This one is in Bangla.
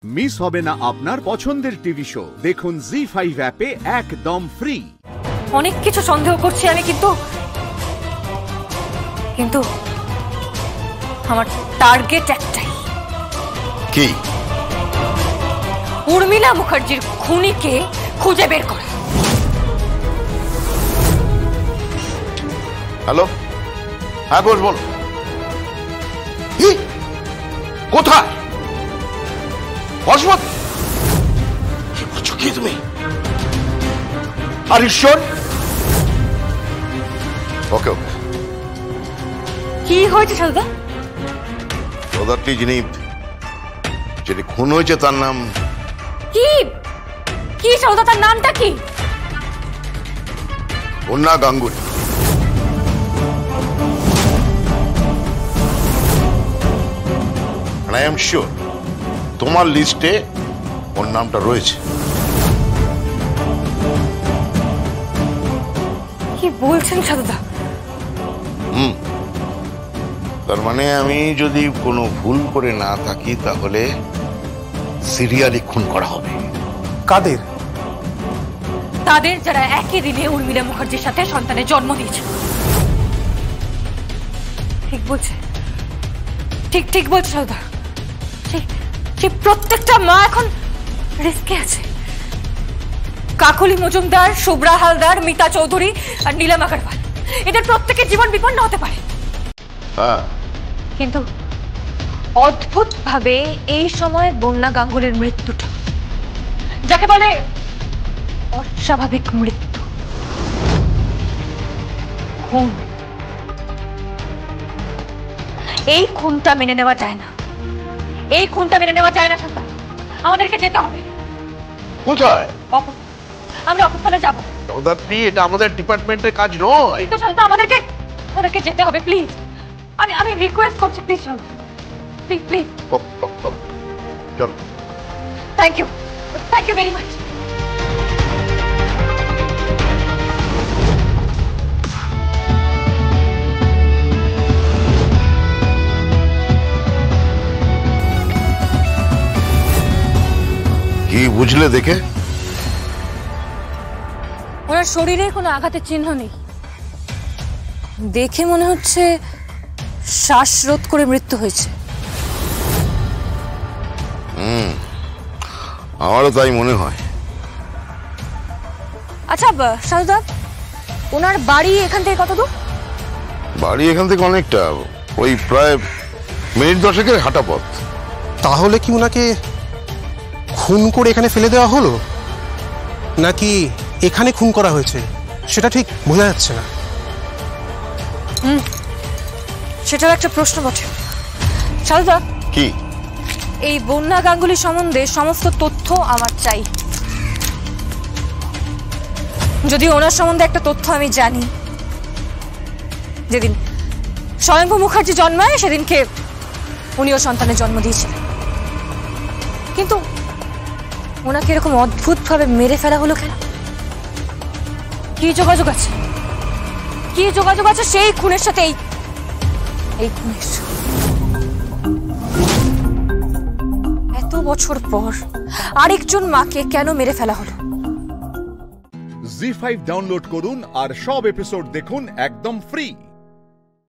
মিস হবে না আপনার পছন্দের টিভি শো। দেখুন জি5 অ্যাপে একদম ফ্রি। অনেক কিছু সন্দেহ করছি আমি, কিন্তু আমার টার্গেট একটাই। কি? উর্মিলা মুখার্জির খুনিকে খুঁজে বের করা। হ্যালো, হ্যাঁ বল। কোথায়? বসবত কি বলছো কি তুমি? আর ঈশ্বর? ওকে ওকে। কি হয়েছে সালদা? সৌদারটি যিনি খুন হয়েছে তার নাম কি? কি সৌদা, তার নামটা কি? বন্যা গাঙ্গুলি। আই এম শিওর তোমার লিস্টে ওর নামটা রয়েছে। কি বলছেন সালদা? তার মানে আমি যদি কোনো ভুল করে না থাকি তাহলে সিরিয়ালি খুন করা হবে। কাদের? তাদের যারা একই দিনে উর্মিলা মুখার্জির সাথে সন্তানের জন্ম দিয়েছে। ঠিক বলছে, ঠিক বলছে সালদা। সেই প্রত্যেকটা মা এখন রিস্কে আছে। কাকলি মজুমদার, শুভ্রা হালদার, মিতা চৌধুরী আর নীলম আগরওয়াল, এদের প্রত্যেকের জীবন বিপন্ন হতে পারে। কিন্তু অদ্ভুত ভাবে এই সময় বন্যা গাঙ্গুলির মৃত্যুটা, যাকে বলে অস্বাভাবিক মৃত্যু, খুন, এই খুনটা মেনে নেওয়া যায় না। এই খুনটা মেনে নেওয়া যায় না সালদা। আমাদেরকে যেতে হবে। কোথায়? আমরা অফিসে যাবো। এটা আমাদের ডিপার্টমেন্টের কাজ নয়। কিন্তু সালদা আমাদেরকে যেতে হবে প্লিজ। আমি রিকোয়েস্ট করছি প্লিজ সালদা, প্লিজ। চল। Thank you very much. কি বুঝলে দেখে? ওনার শরীরে কোনো আঘাতের চিহ্ন নেই। দেখে মনে হচ্ছে শ্বাসরোধ করে মৃত্যু হয়েছে। আমারও তাই মনে হয়। আচ্ছা সালদা, ওনার বাড়ি এখান থেকে কত দূর? বাড়ি এখান থেকে অনেকটা, ওই প্রায় মিনিট 10 হাঁটা পথ। তাহলে কি ওনাকে খুন করে এখানে ফেলে দেওয়া হলো, নাকি এখানে খুন করা হয়েছে সেটা ঠিক বোঝা যাচ্ছে না। সেটাও একটা প্রশ্ন বটে। সালদা, কি? এই বন্যা গাঙ্গুলি সম্বন্ধে সমস্ত তথ্য আমার চাই। যদি ওনার সম্বন্ধে একটা তথ্য আমি জানি, যেদিন স্বয়ম্ভু মুখার্জি জন্মায় সেদিনকে উনিও সন্তানের জন্ম দিয়েছিলেন, কিন্তু ওনাকে এরকম অদ্ভুত ভাবে মেরে ফেলা হলো কেন? কি যোগাযোগ আছে সেই খুনের সাথে এই খুনের? এত বছর পর আরেকজন মাকে কেন মেরে ফেলা হলো? জি5 ডাউনলোড করুন আর সব এপিসোড দেখুন একদম ফ্রি।